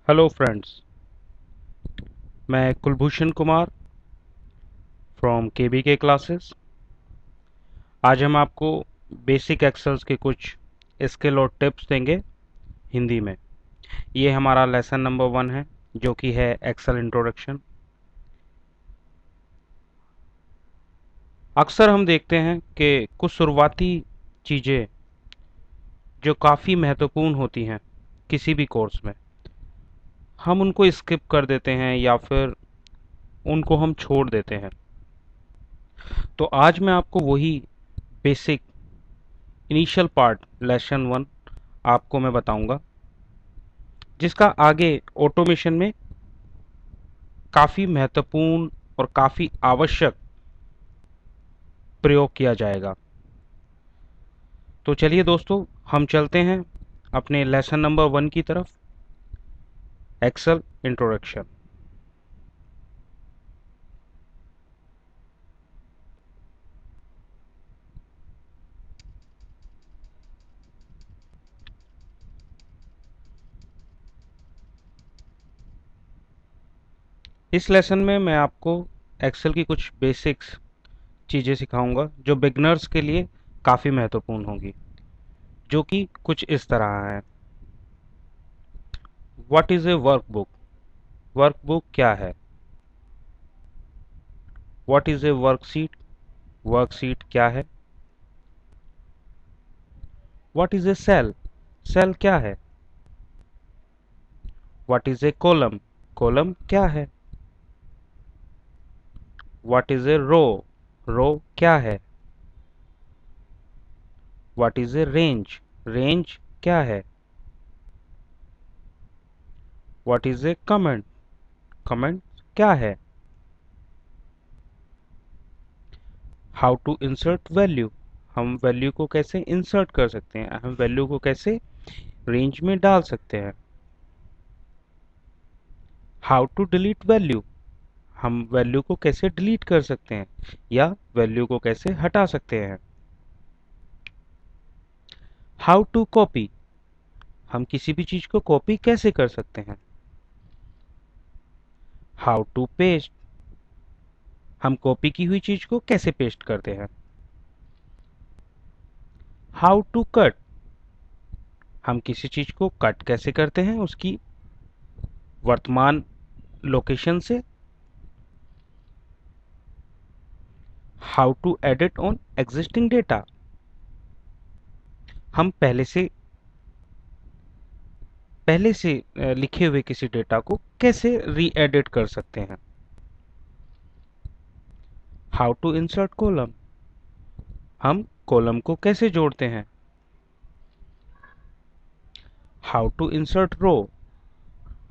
Hello friends, मैं Kulbhushan Kumar from KBK classes. आज हम आपको बेसिक एक्सेल्स के कुछ स्किल और टिप्स देंगे हिंदी में। ये हमारा लेसन नंबर 1 है, जो कि है एक्सेल इंट्रोडक्शन। अक्सर हम देखते हैं कि कुछ शुरुआती चीज़ें जो काफ़ी महत्वपूर्ण होती हैं किसी भी कोर्स में, हम उनको स्किप कर देते हैं या फिर उनको हम छोड़ देते हैं। तो आज मैं आपको वही बेसिक इनिशियल पार्ट लेसन 1 आपको मैं बताऊंगा, जिसका आगे ऑटोमेशन में काफ़ी महत्वपूर्ण और काफ़ी आवश्यक प्रयोग किया जाएगा। तो चलिए दोस्तों, हम चलते हैं अपने लेसन नंबर 1 की तरफ, एक्सेल इंट्रोडक्शन। इस लेसन में मैं आपको एक्सेल की कुछ बेसिक्स चीज़ें सिखाऊंगा जो बिगनर्स के लिए काफ़ी महत्वपूर्ण होंगी, जो कि कुछ इस तरह है। What is a workbook? Workbook क्या है? What is a worksheet? Worksheet क्या है? What is a cell? Cell क्या है? What is a column? Column क्या है? What is a row? Row क्या है? What is a range? Range क्या है? What is a comment? Comment क्या है? How to insert value? हम वैल्यू को कैसे इंसर्ट कर सकते हैं, हम वैल्यू को कैसे रेंज में डाल सकते हैं। How to delete value? हम वैल्यू को कैसे डिलीट कर सकते हैं या वैल्यू को कैसे हटा सकते हैं। How to copy? हम किसी भी चीज को कॉपी कैसे कर सकते हैं। How to paste? हम कॉपी की हुई चीज को कैसे पेस्ट करते हैं। How to cut? हम किसी चीज को कट कैसे करते हैं उसकी वर्तमान लोकेशन से। How to edit on existing data? हम पहले से लिखे हुए किसी डेटा को कैसे री एडिट कर सकते हैं। How to insert column? हम कॉलम को कैसे जोड़ते हैं। How to insert row?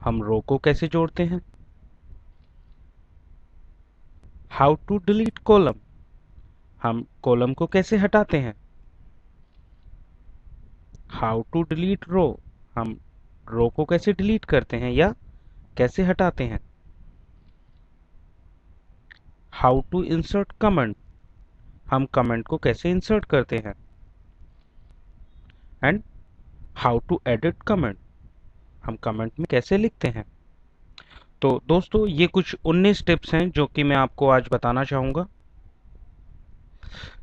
हम रो को कैसे जोड़ते हैं। How to delete column? हम कॉलम को कैसे हटाते हैं। How to delete row? हम रो को कैसे डिलीट करते हैं या कैसे हटाते हैं। How to insert comment? हम कमेंट को कैसे इंसर्ट करते हैं। And how to edit comment? हम कमेंट में कैसे लिखते हैं। तो दोस्तों, ये कुछ 19 टिप्स हैं जो कि मैं आपको आज बताना चाहूँगा,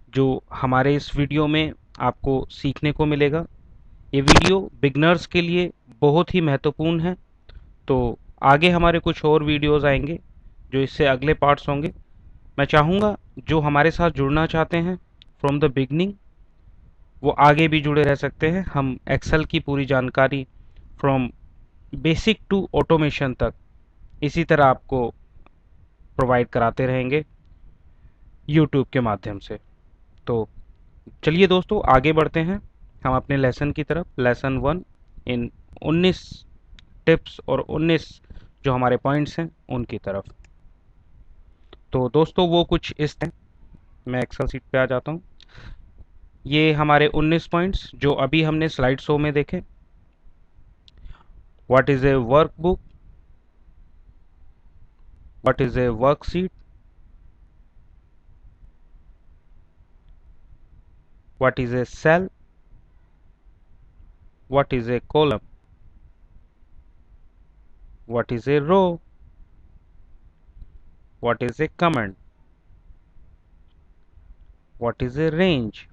जो हमारे इस वीडियो में आपको सीखने को मिलेगा। ये वीडियो बिगनर्स के लिए बहुत ही महत्वपूर्ण है। तो आगे हमारे कुछ और वीडियोस आएंगे जो इससे अगले पार्ट्स होंगे। मैं चाहूँगा जो हमारे साथ जुड़ना चाहते हैं फ्रॉम द बिगनिंग, वो आगे भी जुड़े रह सकते हैं। हम एक्सेल की पूरी जानकारी फ्रॉम बेसिक टू ऑटोमेशन तक इसी तरह आपको प्रोवाइड कराते रहेंगे यूट्यूब के माध्यम से। तो चलिए दोस्तों, आगे बढ़ते हैं हम अपने लेसन की तरफ। लेसन 1 इन 19 टिप्स और 19 जो हमारे पॉइंट्स हैं उनकी तरफ। तो दोस्तों, वो कुछ इस हैं। मैं एक्सेल सीट पे आ जाता हूँ। ये हमारे 19 पॉइंट्स जो अभी हमने स्लाइड शो में देखे। What is a workbook? What is a worksheet? What is a cell? What is a column? What is a row? What is a comment? What is a range?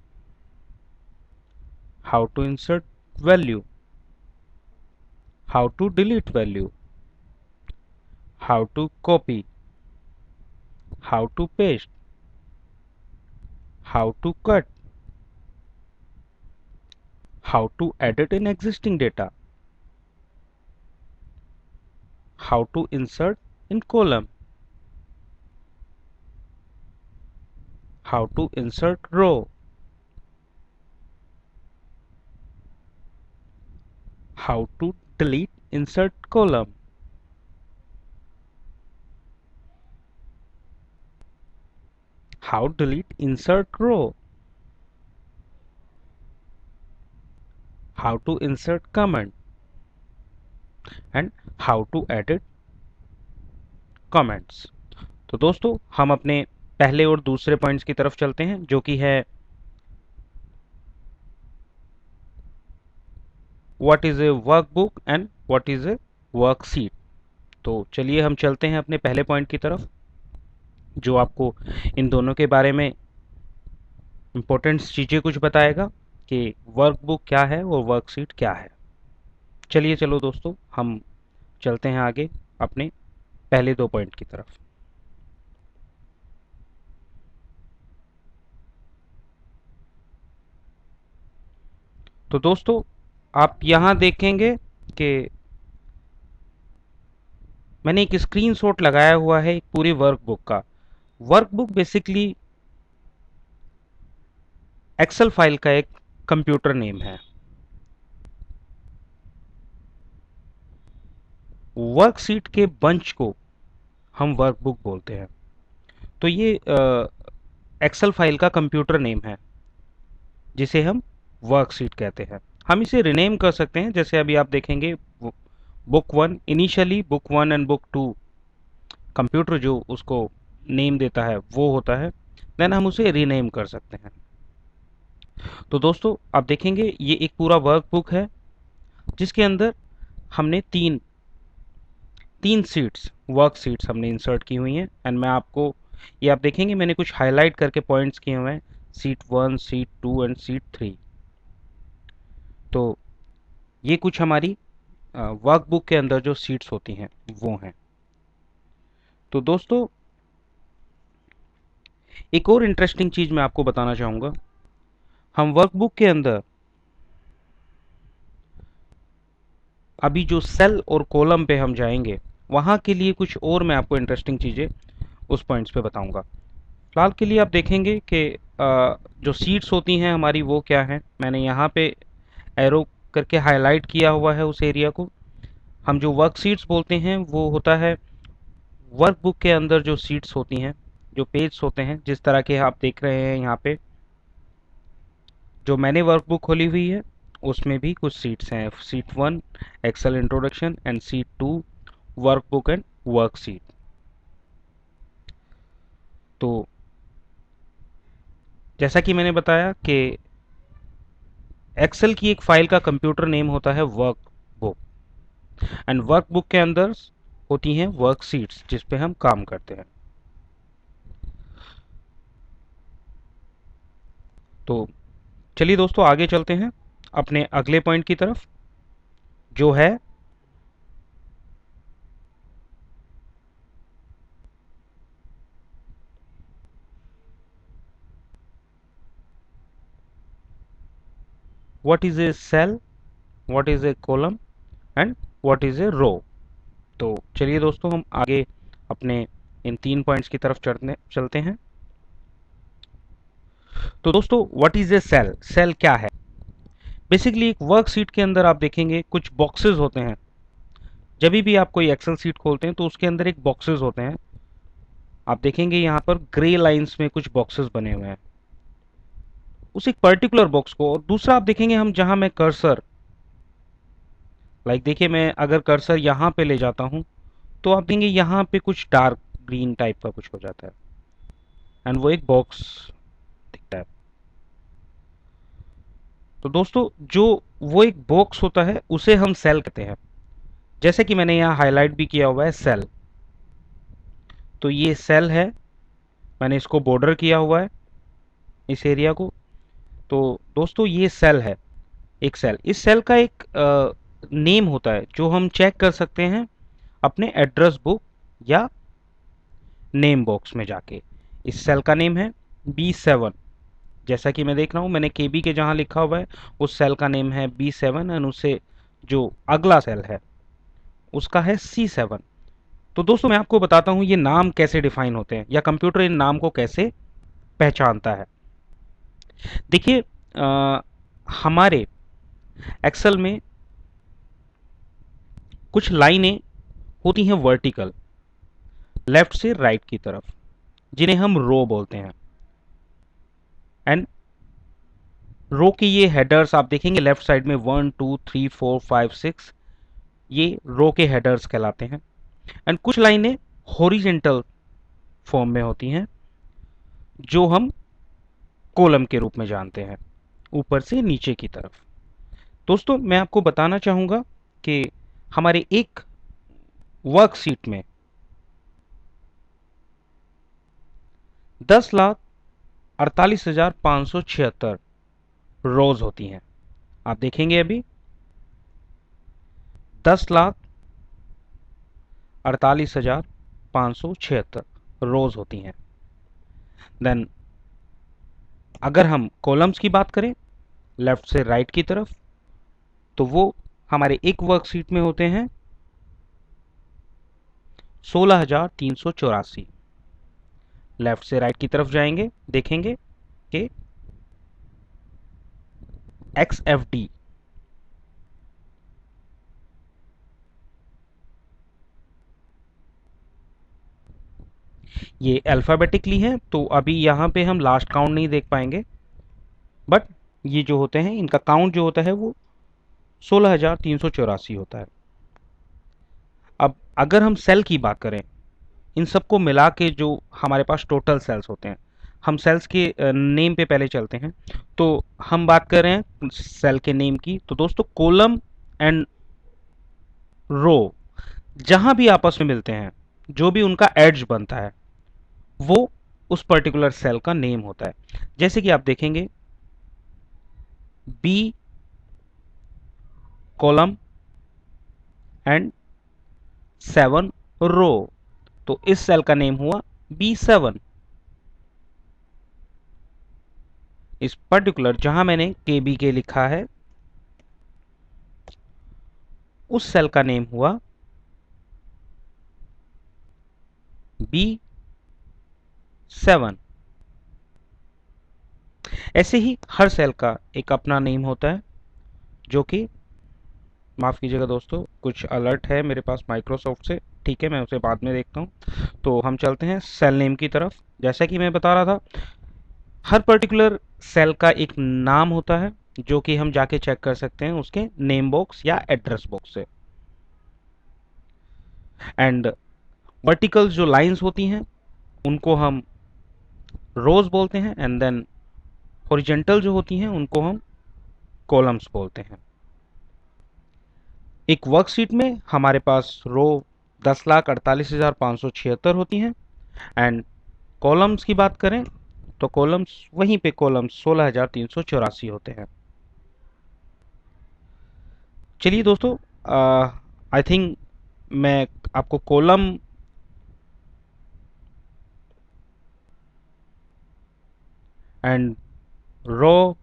How to insert value? How to delete value? How to copy? How to paste? How to cut? How to edit in existing data? How to insert in column? How to insert row? How to delete insert column? How delete insert row? How to insert comment? And how to edit comments. तो दोस्तों हम अपने पहले और दूसरे points की तरफ चलते हैं, जो कि है what is a workbook and what is a worksheet. तो चलिए हम चलते हैं अपने पहले पॉइंट की तरफ, जो आपको इन दोनों के बारे में इंपॉर्टेंट चीज़ें कुछ बताएगा कि वर्कबुक क्या है और वर्कशीट क्या है। चलो दोस्तों हम चलते हैं आगे अपने पहले दो पॉइंट की तरफ। तो दोस्तों आप यहाँ देखेंगे कि मैंने एक स्क्रीनशॉट लगाया हुआ है एक पूरी वर्कबुक का। वर्कबुक बेसिकली एक्सेल फाइल का एक कंप्यूटर नेम है। वर्कशीट के बंच को हम वर्कबुक बोलते हैं। तो ये एक्सेल फाइल का कंप्यूटर नेम है जिसे हम वर्कशीट कहते हैं। हम इसे रिनेम कर सकते हैं, जैसे अभी आप देखेंगे book one, initially book one and book two computer जो उसको नेम देता है वो होता है, देन हम उसे रीनेम कर सकते हैं। तो दोस्तों आप देखेंगे ये एक पूरा वर्कबुक है जिसके अंदर हमने तीन सीट्स, वर्क सीट्स हमने इंसर्ट की हुई हैं। एंड मैं आपको ये आप देखेंगे मैंने कुछ हाईलाइट करके पॉइंट्स किए हुए हैं, सीट 1, सीट 2 एंड सीट 3। तो ये कुछ हमारी वर्कबुक के अंदर जो सीट्स होती हैं वो हैं। तो दोस्तों एक और इंटरेस्टिंग चीज मैं आपको बताना चाहूंगा। हम वर्कबुक के अंदर अभी जो सेल और कॉलम पे हम जाएंगे वहां के लिए कुछ और मैं आपको इंटरेस्टिंग चीजें उस पॉइंट्स पे बताऊंगा। फिलहाल के लिए आप देखेंगे कि जो सीट्स होती हैं हमारी वो क्या है, मैंने यहाँ पे एरो करके हाईलाइट किया हुआ है उस एरिया को। हम जो वर्क सीट्स बोलते हैं वो होता है वर्कबुक के अंदर जो सीट्स होती हैं, जो पेज होते हैं, जिस तरह के आप देख रहे हैं यहाँ पे जो मैंने वर्कबुक खोली हुई है उसमें भी कुछ सीट्स हैं। Sheet 1 excel introduction and sheet 2 workbook and worksheet. तो जैसा कि मैंने बताया कि एक्सेल की एक फाइल का कंप्यूटर नेम होता है वर्कबुक, एंड वर्कबुक के अंदर होती हैं वर्कशीट्स जिस पे हम काम करते हैं। तो चलिए दोस्तों आगे चलते हैं अपने अगले पॉइंट की तरफ, जो है what is a cell, what is a column and what is a row. तो चलिए दोस्तों हम आगे अपने इन तीन पॉइंट्स की तरफ चलते हैं। तो दोस्तों what is a cell, cell क्या है? बेसिकली एक वर्कशीट के अंदर आप देखेंगे कुछ बॉक्सेस होते हैं। जब भी आप कोई एक्सेल शीट खोलते हैं तो उसके अंदर एक बॉक्सेस होते हैं। आप देखेंगे यहाँ पर ग्रे लाइंस में कुछ बॉक्सेस बने हुए हैं उस एक पर्टिकुलर बॉक्स को। और दूसरा आप देखेंगे हम जहां मैं कर्सर देखिए मैं अगर कर्सर यहाँ पे ले जाता हूं तो आप देखेंगे यहाँ पे कुछ डार्क ग्रीन टाइप का कुछ हो जाता है एंड वो एक बॉक्स दिखता है। तो दोस्तों जो वो एक बॉक्स होता है उसे हम सेल कहते हैं। जैसे कि मैंने यहाँ हाईलाइट भी किया हुआ है सेल, तो ये सेल है, मैंने इसको बॉर्डर किया हुआ है इस एरिया को। तो दोस्तों ये सेल है, एक सेल, इस सेल का एक नेम होता है जो हम चेक कर सकते हैं अपने एड्रेस बुक या नेम बॉक्स में जाके। इस सेल का नेम है B7। जैसा कि मैं देख रहा हूँ, मैंने KB के जहाँ लिखा हुआ है उस सेल का नेम है B7 एंड उससे जो अगला सेल है उसका है C7। तो दोस्तों मैं आपको बताता हूँ ये नाम कैसे डिफाइन होते हैं या कंप्यूटर इन नाम को कैसे पहचानता है। देखिए हमारे एक्सेल में कुछ लाइनें होती हैं वर्टिकल, लेफ्ट से राइट की तरफ, जिन्हें हम रो बोलते हैं। एंड रो की ये हेडर्स आप देखेंगे लेफ्ट साइड में 1 2 3 4 5 6, ये रो के हेडर्स कहलाते हैं। एंड कुछ लाइनें हॉरिजेंटल फॉर्म में होती हैं जो हम कॉलम के रूप में जानते हैं, ऊपर से नीचे की तरफ। दोस्तों मैं आपको बताना चाहूंगा कि हमारे एक वर्कशीट में 10,48,576 रोज होती हैं। आप देखेंगे अभी 10,48,576 रोज होती हैं। देन अगर हम कॉलम्स की बात करें लेफ्ट से राइट की तरफ, तो वो हमारे एक वर्कशीट में होते हैं 16,384। लेफ्ट से राइट की तरफ जाएंगे, देखेंगे कि XFD, ये अल्फाबेटिकली है, तो अभी यहाँ पे हम लास्ट काउंट नहीं देख पाएंगे, बट ये जो होते हैं इनका काउंट जो होता है वो 16,384 होता है। अब अगर हम सेल की बात करें, इन सबको मिला के जो हमारे पास टोटल सेल्स होते हैं, हम सेल्स के नेम पे पहले चलते हैं। तो हम बात कर रहे हैं सेल के नेम की, तो दोस्तों कॉलम एंड रो जहां भी आपस में मिलते हैं, जो भी उनका एड्ज बनता है वो उस पर्टिकुलर सेल का नेम होता है। जैसे कि आप देखेंगे B कॉलम एंड 7 रो, तो इस सेल का नेम हुआ B7। इस पर्टिकुलर जहां मैंने KBK लिखा है उस सेल का नेम हुआ B7। ऐसे ही हर सेल का एक अपना नेम होता है, जो कि माफ़ कीजिएगा दोस्तों, कुछ अलर्ट है मेरे पास माइक्रोसॉफ्ट से, ठीक है मैं उसे बाद में देखता हूँ। तो हम चलते हैं सेल नेम की तरफ। जैसा कि मैं बता रहा था, हर पर्टिकुलर सेल का एक नाम होता है जो कि हम जाके चेक कर सकते हैं उसके नेम बॉक्स या एड्रेस बॉक्स से। एंड वर्टिकल जो लाइंस होती हैं उनको हम रोज बोलते हैं, एंड देन हॉरिजेंटल जो होती हैं उनको हम कॉलम्स बोलते हैं। एक वर्कशीट में हमारे पास रो 10,48,576 होती हैं, एंड कॉलम्स की बात करें तो कॉलम्स वहीं पे कॉलम्स 16,384 होते हैं। चलिए दोस्तों, आई थिंक मैं आपको कॉलम एंड रो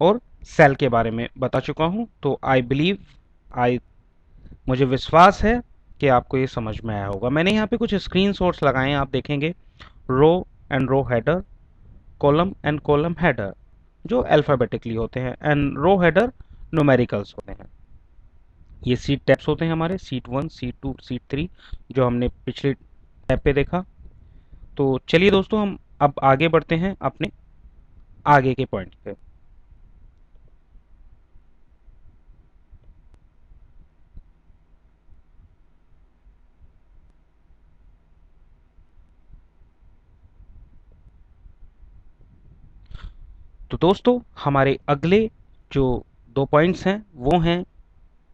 और सेल के बारे में बता चुका हूं, तो आई बिलीव आई मुझे विश्वास है कि आपको ये समझ में आया होगा। मैंने यहाँ पे कुछ स्क्रीनशॉट्स लगाए हैं, आप देखेंगे row and row header, column and column header जो अल्फाबेटिकली होते हैं, एंड रो हेडर न्यूमेरिकल्स होते हैं। ये सीट टैब्स होते हैं हमारे, सीट 1 सीट 2 सीट 3, जो हमने पिछले टैब पे देखा। तो चलिए दोस्तों, हम अब आगे बढ़ते हैं अपने आगे के पॉइंट पे। तो दोस्तों हमारे अगले जो 2 पॉइंट्स हैं वो हैं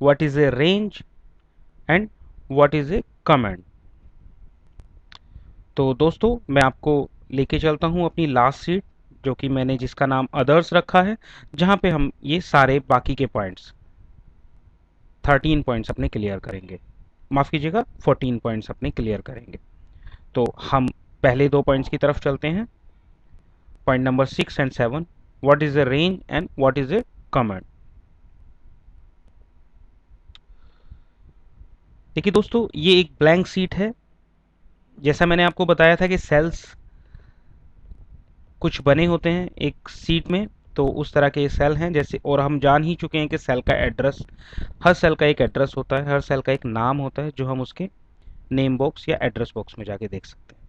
what is A range and what is A comment. तो दोस्तों मैं आपको लेके चलता हूं अपनी लास्ट सीट, जो कि मैंने जिसका नाम अदर्स रखा है, जहां पे हम ये सारे बाकी के पॉइंट्स 13 पॉइंट्स अपने क्लियर करेंगे, माफ कीजिएगा 14 पॉइंट्स अपने क्लियर करेंगे। तो हम पहले 2 पॉइंट्स की तरफ चलते हैं, point number 6 and 7, what is A range and what is A comment. देखिए दोस्तों, ये एक ब्लैंक सीट है। जैसा मैंने आपको बताया था कि सेल्स कुछ बने होते हैं एक सीट में, तो उस तरह के सेल हैं जैसे, और हम जान ही चुके हैं कि सेल का एड्रेस, हर सेल का एक एड्रेस होता है, हर सेल का एक नाम होता है, जो हम उसके नेम बॉक्स या एड्रेस बॉक्स में जाके देख सकते हैं।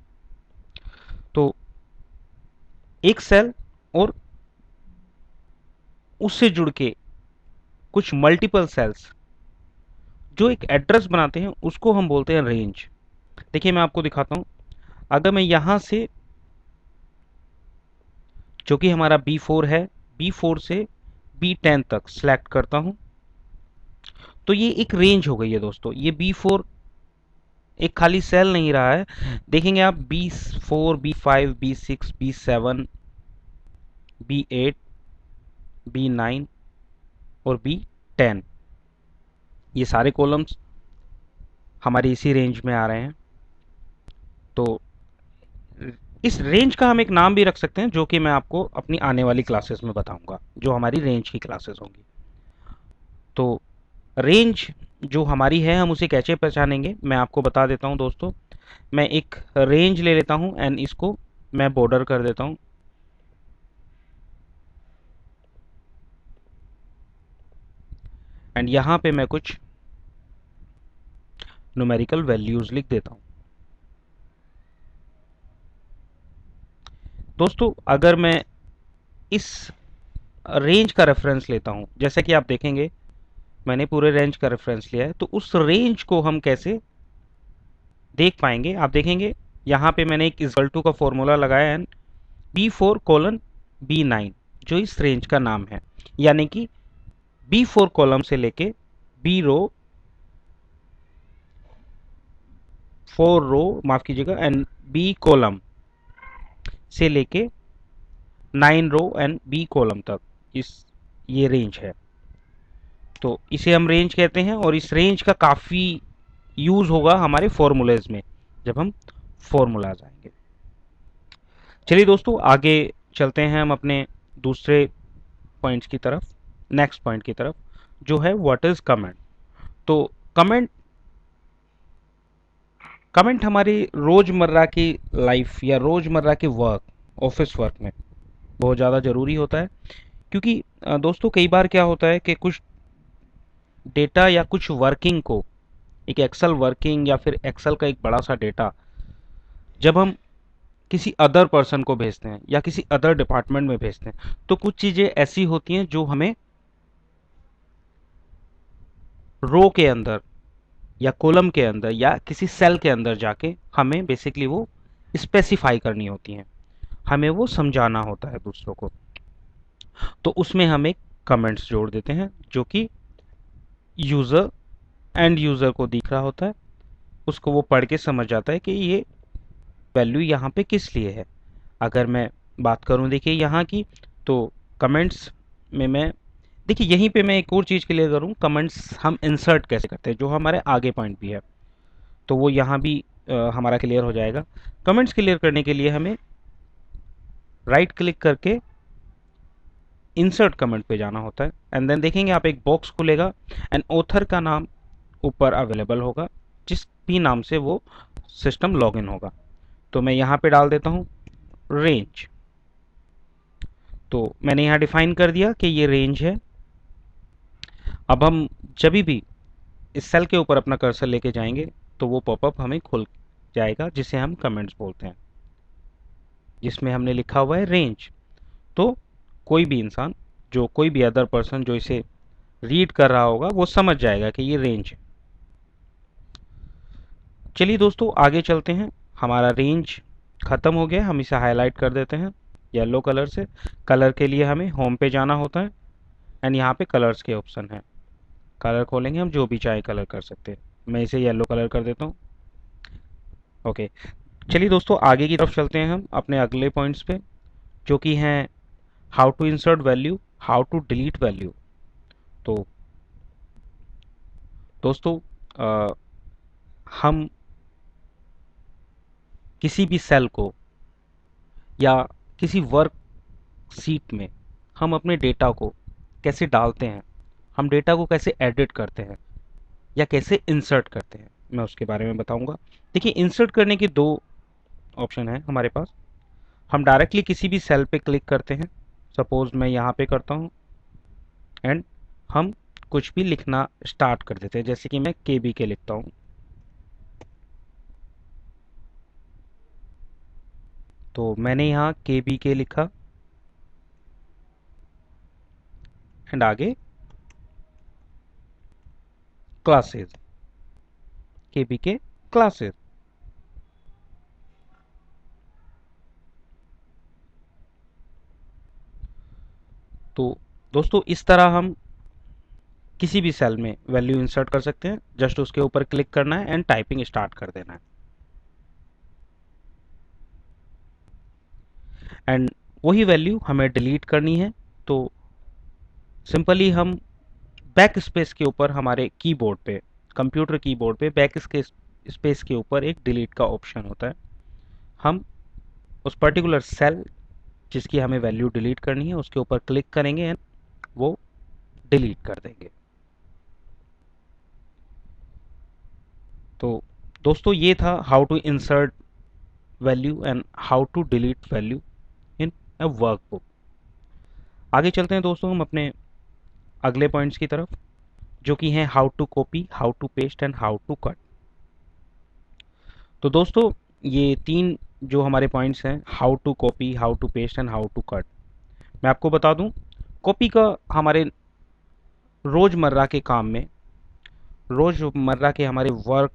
तो एक सेल और उससे जुड़ के कुछ मल्टीपल सेल्स जो एक एड्रेस बनाते हैं, उसको हम बोलते हैं रेंज। देखिए मैं आपको दिखाता हूं, अगर मैं यहां से, जो कि हमारा B4 है, B4 से B10 तक सिलेक्ट करता हूं, तो ये एक रेंज हो गई है दोस्तों। ये B4 एक खाली सेल नहीं रहा है, देखेंगे आप B4, B5, B6, B7, B8, B9 और B10, ये सारे कॉलम्स हमारी इसी रेंज में आ रहे हैं। तो इस रेंज का हम एक नाम भी रख सकते हैं, जो कि मैं आपको अपनी आने वाली क्लासेस में बताऊंगा, जो हमारी रेंज की क्लासेस होंगी। तो रेंज जो हमारी है, हम उसे कैसे पहचानेंगे, मैं आपको बता देता हूं दोस्तों। मैं एक रेंज ले लेता हूं एंड इसको मैं बॉर्डर कर देता हूं, एंड यहां पे मैं कुछ न्यूमेरिकल वैल्यूज लिख देता हूं। दोस्तों अगर मैं इस रेंज का रेफरेंस लेता हूं, जैसे कि आप देखेंगे मैंने पूरे रेंज का रेफरेंस लिया है, तो उस रेंज को हम कैसे देख पाएंगे, आप देखेंगे यहां पे मैंने एक इक्वल टू का फॉर्मूला लगाया है, B4:B9, जो इस रेंज का नाम है। यानी कि B4 कॉलम से लेके B रो, 4 रो माफ कीजिएगा, एंड B कॉलम से लेके 9 रो एंड B कॉलम तक ये रेंज है। तो इसे हम रेंज कहते हैं, और इस रेंज का काफी यूज होगा हमारे फॉर्मूलेज में, जब हम फॉर्मूलाज आएंगे। चलिए दोस्तों आगे चलते हैं हम अपने दूसरे पॉइंट्स की तरफ, नेक्स्ट पॉइंट की तरफ, जो है व्हाट इज कमेंट। तो कमेंट कमेंट हमारी रोजमर्रा की लाइफ या रोजमर्रा के वर्क, ऑफिस वर्क में बहुत ज़्यादा ज़रूरी होता है। क्योंकि दोस्तों कई बार क्या होता है कि कुछ डेटा या कुछ वर्किंग को, एक एक्सेल वर्किंग या फिर एक्सेल का एक बड़ा सा डेटा जब हम किसी अदर पर्सन को भेजते हैं या किसी अदर डिपार्टमेंट में भेजते हैं, तो कुछ चीज़ें ऐसी होती हैं जो हमें रो के अंदर या कॉलम के अंदर या किसी सेल के अंदर जाके हमें बेसिकली वो स्पेसिफाई करनी होती हैं, हमें वो समझाना होता है दूसरों को। तो उसमें हम एक कमेंट्स जोड़ देते हैं, जो कि यूज़र एंड यूज़र को दिख रहा होता है, उसको वो पढ़ के समझ जाता है कि ये वैल्यू यहाँ पे किस लिए है। अगर मैं बात करूँ देखिए यहाँ की, तो कमेंट्स में मैं, देखिए यहीं पे मैं एक और चीज़ क्लियर करूँ, कमेंट्स हम इंसर्ट कैसे करते हैं, जो हमारे आगे पॉइंट भी है, तो वो यहाँ भी हमारा क्लियर हो जाएगा। कमेंट्स क्लियर करने के लिए हमें राइट क्लिक करके इंसर्ट कमेंट पे जाना होता है, एंड देन देखेंगे आप एक बॉक्स खुलेगा एंड ऑथर का नाम ऊपर अवेलेबल होगा, जिस भी नाम से वो सिस्टम लॉगिन होगा। तो मैं यहाँ पे डाल देता हूँ रेंज। तो मैंने यहाँ डिफाइन कर दिया कि ये रेंज है। अब हम जब भी इस सेल के ऊपर अपना कर्सर लेके जाएंगे, तो वो पॉपअप हमें खुल जाएगा, जिसे हम कमेंट्स बोलते हैं, जिसमें हमने लिखा हुआ है रेंज। तो कोई भी इंसान, जो कोई भी अदर पर्सन जो इसे रीड कर रहा होगा, वो समझ जाएगा कि ये रेंज है। चलिए दोस्तों आगे चलते हैं। हमारा रेंज खत्म हो गया, हम इसे हाईलाइट कर देते हैं येलो कलर से। कलर के लिए हमें होम पे जाना होता है, एंड यहाँ पे कलर्स के ऑप्शन है। कलर खोलेंगे, हम जो भी चाहे कलर कर सकते हैं। मैं इसे येलो कलर कर देता हूँ। ओके, चलिए दोस्तों आगे की तरफ चलते हैं हम अपने अगले पॉइंट्स पे, जो कि हैं how to insert value, how to delete value. तो दोस्तों हम किसी भी सेल को या किसी वर्क शीट में हम अपने डेटा को कैसे डालते हैं, हम डेटा को कैसे एडिट करते हैं या कैसे इंसर्ट करते हैं, मैं उसके बारे में बताऊंगा। देखिए, इंसर्ट करने के दो ऑप्शन है हमारे पास। हम डायरेक्टली किसी भी सेल पे क्लिक करते हैं। सपोज मैं यहाँ पे करता हूँ एंड हम कुछ भी लिखना स्टार्ट कर देते हैं, जैसे कि मैं केबी के लिखता हूँ। तो मैंने यहाँ केबी के लिखा एंड आगे क्लासेस, केबी के क्लासेस। तो दोस्तों इस तरह हम किसी भी सेल में वैल्यू इंसर्ट कर सकते हैं। जस्ट उसके ऊपर क्लिक करना है एंड टाइपिंग स्टार्ट कर देना है। एंड वही वैल्यू हमें डिलीट करनी है, तो सिंपली हम बैक स्पेस के ऊपर हमारे कीबोर्ड पे, कंप्यूटर कीबोर्ड पे बैक स्पेस के ऊपर एक डिलीट का ऑप्शन होता है। हम उस पर्टिकुलर सेल जिसकी हमें वैल्यू डिलीट करनी है उसके ऊपर क्लिक करेंगे एंड वो डिलीट कर देंगे। तो दोस्तों ये था how to insert value and how to delete value in a workbook. आगे चलते हैं दोस्तों हम अपने अगले पॉइंट्स की तरफ, जो कि हैं how to copy, how to paste and how to cut. तो दोस्तों ये तीन जो हमारे पॉइंट्स हैं, how to copy, how to paste and how to cut, मैं आपको बता दूं, कॉपी का हमारे रोज़मर्रा के काम में, रोज़मर्रा के हमारे वर्क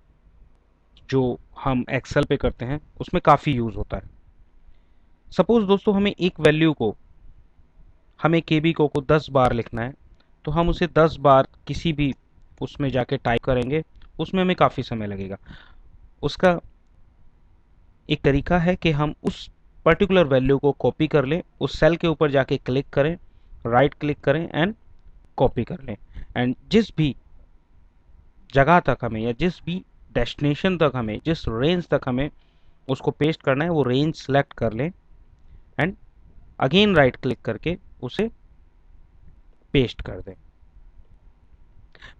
जो हम एक्सेल पे करते हैं उसमें काफ़ी यूज़ होता है। सपोज़ दोस्तों हमें एक वैल्यू को, हमें केबी को 10 बार लिखना है, तो हम उसे 10 बार किसी भी उसमें जाके टाइप करेंगे, उसमें हमें काफ़ी समय लगेगा। उसका एक तरीका है कि हम उस पर्टिकुलर वैल्यू को कॉपी कर लें, उस सेल के ऊपर जाके क्लिक करें, राइट क्लिक करें एंड कॉपी कर लें। एंड जिस भी जगह तक हमें या जिस भी डेस्टिनेशन तक हमें, जिस रेंज तक हमें उसको पेस्ट करना है, वो रेंज सेलेक्ट कर लें एंड अगेन राइट क्लिक करके उसे पेस्ट कर दें।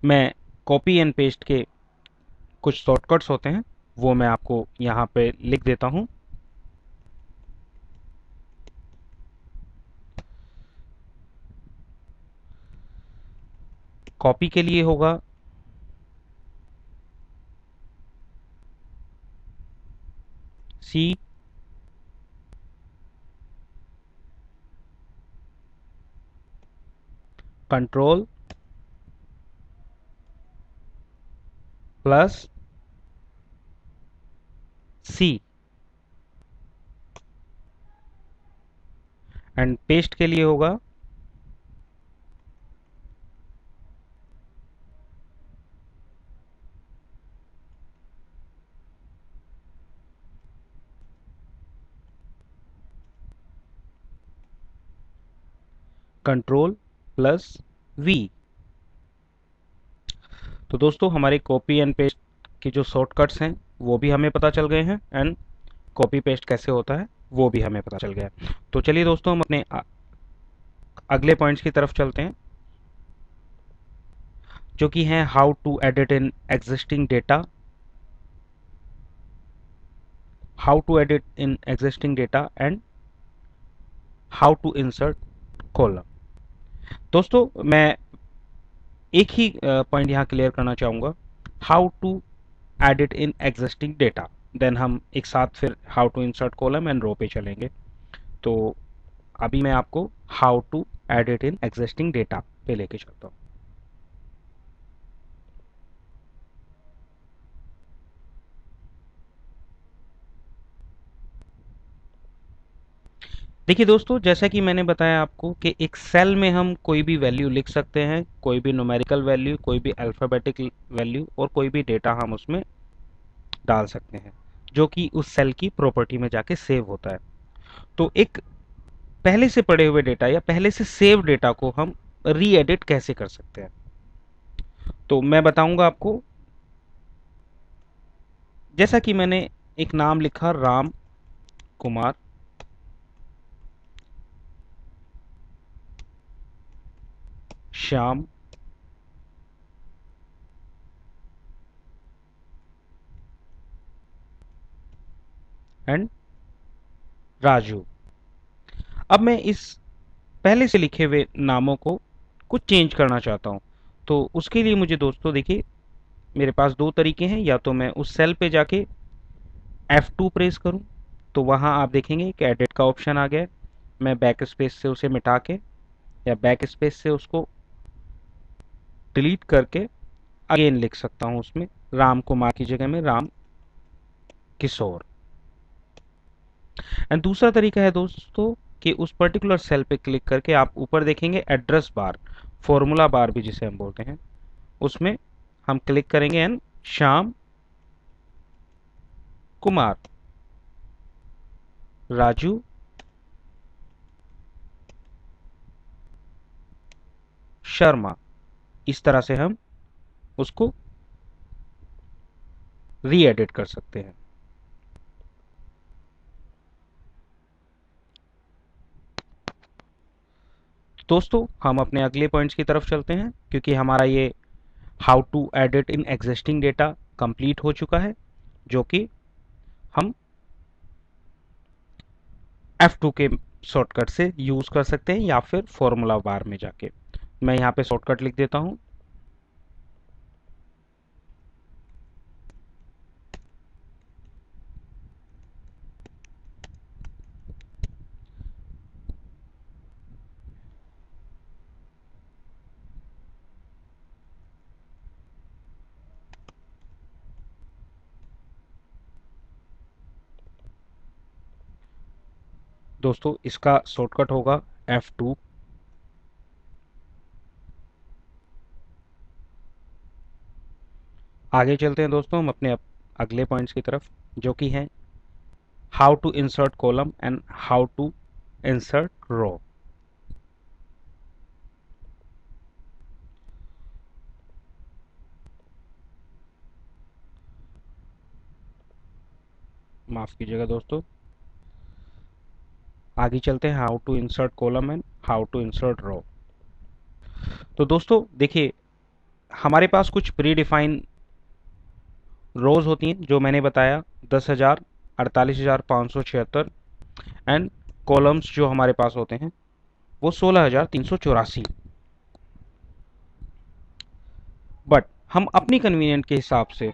मैं कॉपी एंड पेस्ट के कुछ शॉर्टकट्स होते हैं, वो मैं आपको यहाँ पे लिख देता हूँ। कॉपी के लिए होगा C control plus C, and paste के लिए होगा कंट्रोल प्लस V। तो दोस्तों हमारे कॉपी एंड पेस्ट के जो शॉर्टकट्स हैं वो भी हमें पता चल गए हैं एंड कॉपी पेस्ट कैसे होता है वो भी हमें पता चल गया है। तो चलिए दोस्तों हम अपने अगले पॉइंट्स की तरफ चलते हैं, जो कि हैं how to edit in existing data, how to edit in existing data and how to insert column. दोस्तों मैं एक ही पॉइंट यहाँ क्लियर करना चाहूँगा, how to edit in existing data, then हम एक साथ फिर how to insert column and row पे चलेंगे। तो अभी मैं आपको how to edit in existing data पे लेके चलता हूँ। देखिए दोस्तों, जैसा कि मैंने बताया आपको कि एक सेल में हम कोई भी वैल्यू लिख सकते हैं, कोई भी न्यूमेरिकल वैल्यू, कोई भी अल्फ़ाबेटिक वैल्यू और कोई भी डेटा हम उसमें डाल सकते हैं, जो कि उस सेल की प्रॉपर्टी में जाके सेव होता है। तो एक पहले से पड़े हुए डेटा या पहले से सेव डेटा को हम री एडिट कैसे कर सकते हैं, तो मैं बताऊंगा आपको। जैसा कि मैंने एक नाम लिखा, राम कुमार, श्याम, एंड राजू। अब मैं इस पहले से लिखे हुए नामों को कुछ चेंज करना चाहता हूं, तो उसके लिए मुझे दोस्तों देखिए, मेरे पास दो तरीके हैं। या तो मैं उस सेल पे जाके F2 प्रेस करूं, तो वहां आप देखेंगे कि एडिट का ऑप्शन आ गया है। मैं बैक स्पेस से उसे मिटा के या बैक स्पेस से उसको डिलीट करके अगेन लिख सकता हूं उसमें राम कुमार की जगह में राम किशोर। एंड दूसरा तरीका है दोस्तों कि उस पर्टिकुलर सेल पे क्लिक करके आप ऊपर देखेंगे एड्रेस बार, फॉर्मूला बार भी जिसे हम बोलते हैं, उसमें हम क्लिक करेंगे एंड श्याम कुमार, राजू, शर्मा, इस तरह से हम उसको री एडिट कर सकते हैं। दोस्तों, हम अपने अगले पॉइंट्स की तरफ चलते हैं, क्योंकि हमारा ये how to edit in existing data complete हो चुका है, जो कि हम F2 के शॉर्टकट से यूज कर सकते हैं या फिर फॉर्मूला बार में जाके। मैं यहाँ पे शॉर्टकट लिख देता हूँ। दोस्तों, इसका शॉर्टकट होगा F2। आगे चलते हैं दोस्तों हम अपने अगले पॉइंट्स की तरफ, जो कि है how to insert column and how to insert row. माफ कीजिएगा दोस्तों, आगे चलते हैं how to insert column and how to insert row. तो दोस्तों देखिए, हमारे पास कुछ प्री डिफाइन रोज होती हैं, जो मैंने बताया 10,000, 48,576, एंड कॉलम्स जो हमारे पास होते हैं वो 16,384। बट हम अपनी कन्वीनियंट के हिसाब से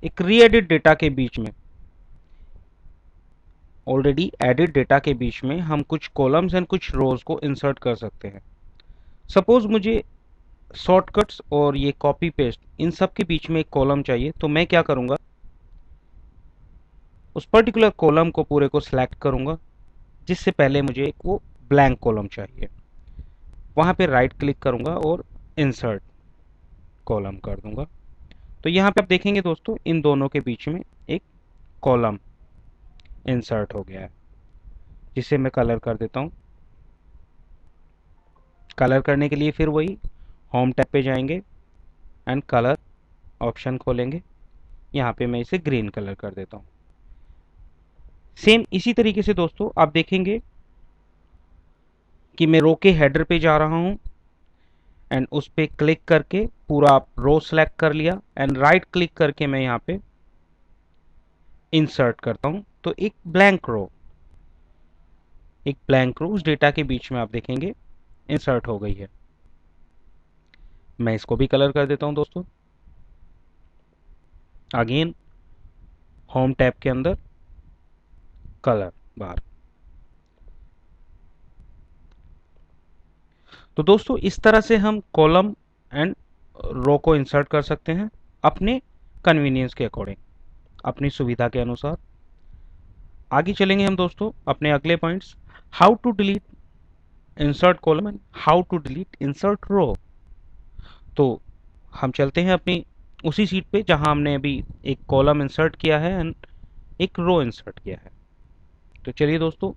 एक री एडिट डेटा के बीच में, ऑलरेडी एडिट डेटा के बीच में हम कुछ कॉलम्स एंड कुछ रोज को इंसर्ट कर सकते हैं। सपोज मुझे शॉर्टकट्स और ये कॉपी पेस्ट इन सब के बीच में एक कॉलम चाहिए, तो मैं क्या करूंगा, उस पर्टिकुलर कॉलम को पूरे को सिलेक्ट करूंगा, जिससे पहले मुझे एक वो ब्लैंक कॉलम चाहिए। वहां पे राइट क्लिक करूंगा और इंसर्ट कॉलम कर दूंगा। तो यहाँ पे आप देखेंगे दोस्तों, इन दोनों के बीच में एक कॉलम इंसर्ट हो गया है, जिसे मैं कलर कर देता हूँ। कलर करने के लिए फिर वही होम टैब पे जाएंगे एंड कलर ऑप्शन खोलेंगे। यहाँ पे मैं इसे ग्रीन कलर कर देता हूँ। सेम इसी तरीके से दोस्तों आप देखेंगे कि मैं रो के हेडर पे जा रहा हूँ एंड उस पर क्लिक करके पूरा रो सेलेक्ट कर लिया एंड राइट क्लिक करके मैं यहाँ पे इंसर्ट करता हूँ, तो एक ब्लैंक रो उस डेटा के बीच में आप देखेंगे इंसर्ट हो गई है। मैं इसको भी कलर कर देता हूँ दोस्तों। अगेन होम टैब के अंदर कलर बार। तो दोस्तों इस तरह से हम कॉलम एंड रो को इंसर्ट कर सकते हैं अपने कन्वीनियंस के अकॉर्डिंग, अपनी सुविधा के अनुसार। आगे चलेंगे हम दोस्तों अपने अगले points, how to delete insert column and how to delete insert row. तो हम चलते हैं अपनी उसी सीट पे जहां हमने अभी एक कॉलम इंसर्ट किया है एंड एक रो इंसर्ट किया है। तो चलिए दोस्तों,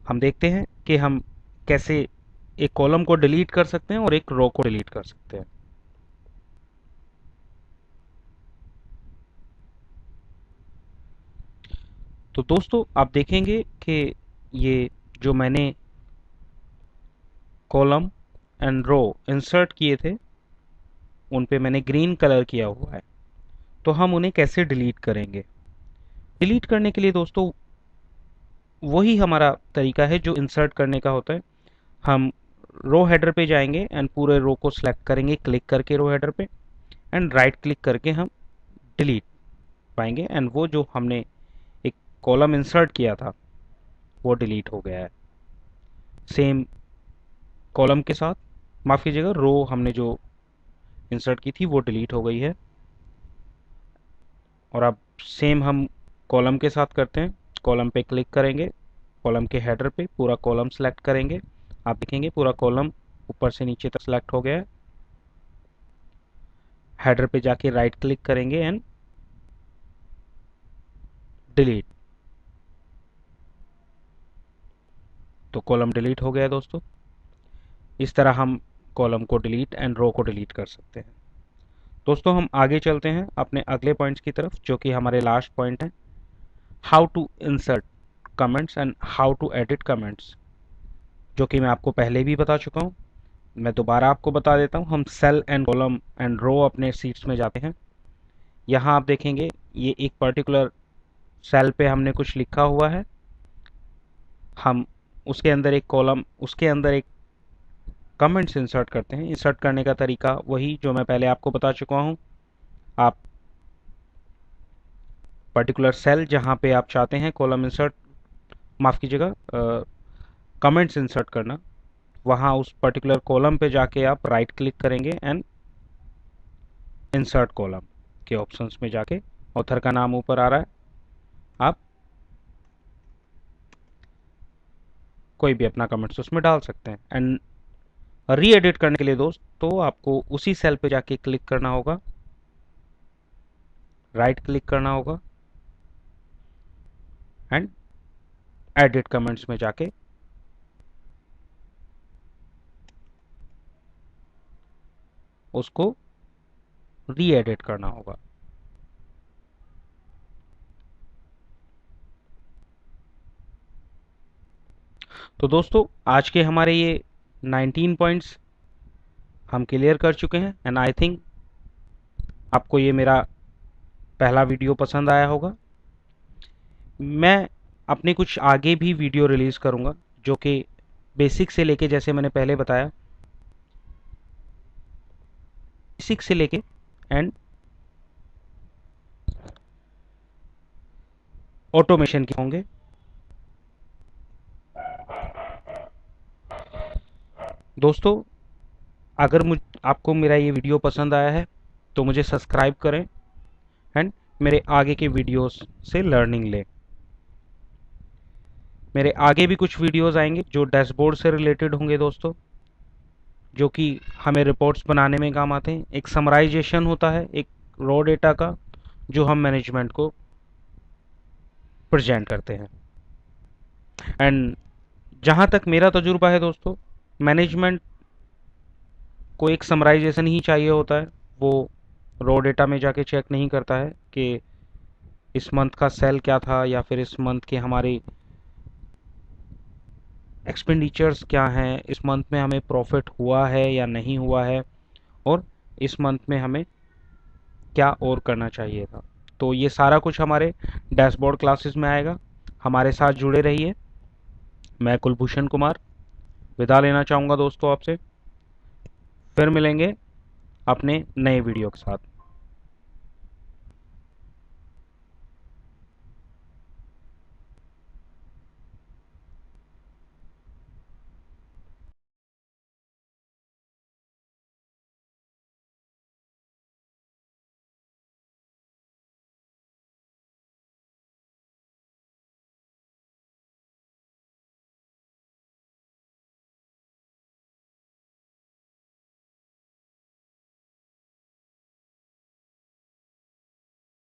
हम देखते हैं कि हम कैसे एक कॉलम को डिलीट कर सकते हैं और एक रो को डिलीट कर सकते हैं। तो दोस्तों, आप देखेंगे कि ये जो मैंने कॉलम एंड रो इंसर्ट किए थे उन पे मैंने ग्रीन कलर किया हुआ है। तो हम उन्हें कैसे डिलीट करेंगे? डिलीट करने के लिए दोस्तों वही हमारा तरीका है जो इंसर्ट करने का होता है। हम रो हेडर पे जाएंगे एंड पूरे रो को सिलेक्ट करेंगे, क्लिक करके रो हेडर पे, एंड राइट क्लिक करके हम डिलीट पाएंगे एंड वो जो हमने एक कॉलम इंसर्ट किया था वो डिलीट हो गया है। सेम कॉलम के साथ, माफ़ कीजिएगा, रो हमने जो इंसर्ट की थी वो डिलीट हो गई है। और अब सेम हम कॉलम के साथ करते हैं। कॉलम पे क्लिक करेंगे, कॉलम के हेडर पे पूरा कॉलम सेलेक्ट करेंगे। आप देखेंगे पूरा कॉलम ऊपर से नीचे तक सेलेक्ट हो गया है। हेडर पे जाके राइट क्लिक करेंगे एंड डिलीट। तो कॉलम डिलीट हो गया है दोस्तों। इस तरह हम कॉलम को डिलीट एंड रो को डिलीट कर सकते हैं। दोस्तों, हम आगे चलते हैं अपने अगले पॉइंट्स की तरफ, जो कि हमारे लास्ट पॉइंट है, how to insert comments and how to edit comments, जो कि मैं आपको पहले भी बता चुका हूँ। मैं दोबारा आपको बता देता हूँ। हम सेल एंड कॉलम एंड रो अपने सीट्स में जाते हैं। यहाँ आप देखेंगे ये एक पर्टिकुलर सेल पे हमने कुछ लिखा हुआ है। हम उसके अंदर एक कॉलम, उसके अंदर एक कमेंट्स इंसर्ट करते हैं। इंसर्ट करने का तरीका वही जो मैं पहले आपको बता चुका हूँ। आप पर्टिकुलर सेल जहाँ पे आप चाहते हैं कॉलम इंसर्ट, माफ़ कीजिएगा, कमेंट्स इंसर्ट करना, वहाँ उस पर्टिकुलर कॉलम पे जाके आप राइट क्लिक करेंगे एंड इंसर्ट कॉलम के ऑप्शंस में जाके ऑथर का नाम ऊपर आ रहा है, आप कोई भी अपना कमेंट्स उसमें डाल सकते हैं। एंड री एडिट करने के लिए दोस्तों आपको उसी सेल पे जाके क्लिक करना होगा, राइट क्लिक करना होगा एंड एडिट कमेंट्स में जाके उसको री एडिट करना होगा। तो दोस्तों, आज के हमारे ये 19 पॉइंट्स हम क्लियर कर चुके हैं एंड आई थिंक आपको ये मेरा पहला वीडियो पसंद आया होगा। मैं अपने कुछ आगे भी वीडियो रिलीज़ करूँगा जो कि बेसिक से लेके, जैसे मैंने पहले बताया, बेसिक से लेके एंड ऑटोमेशन के होंगे। दोस्तों, अगर आपको मेरा ये वीडियो पसंद आया है तो मुझे सब्सक्राइब करें एंड मेरे आगे के वीडियोस से लर्निंग लें। मेरे आगे भी कुछ वीडियोस आएंगे जो डैशबोर्ड से रिलेटेड होंगे दोस्तों, जो कि हमें रिपोर्ट्स बनाने में काम आते हैं। एक समराइजेशन होता है एक रॉ डेटा का, जो हम मैनेजमेंट को प्रेजेंट करते हैं। एंड जहाँ तक मेरा तजुर्बा है दोस्तों, मैनेजमेंट को एक समराइजेशन ही चाहिए होता है। वो रॉ डेटा में जाके चेक नहीं करता है कि इस मंथ का सेल क्या था या फिर इस मंथ के हमारे एक्सपेंडिचर्स क्या हैं, इस मंथ में हमें प्रॉफिट हुआ है या नहीं हुआ है, और इस मंथ में हमें क्या और करना चाहिए था। तो ये सारा कुछ हमारे डैशबोर्ड क्लासेस में आएगा। हमारे साथ जुड़े रहिए। मैं कुलभूषण कुमार विदा लेना चाहूँगा दोस्तों आपसे। फिर मिलेंगे अपने नए वीडियो के साथ।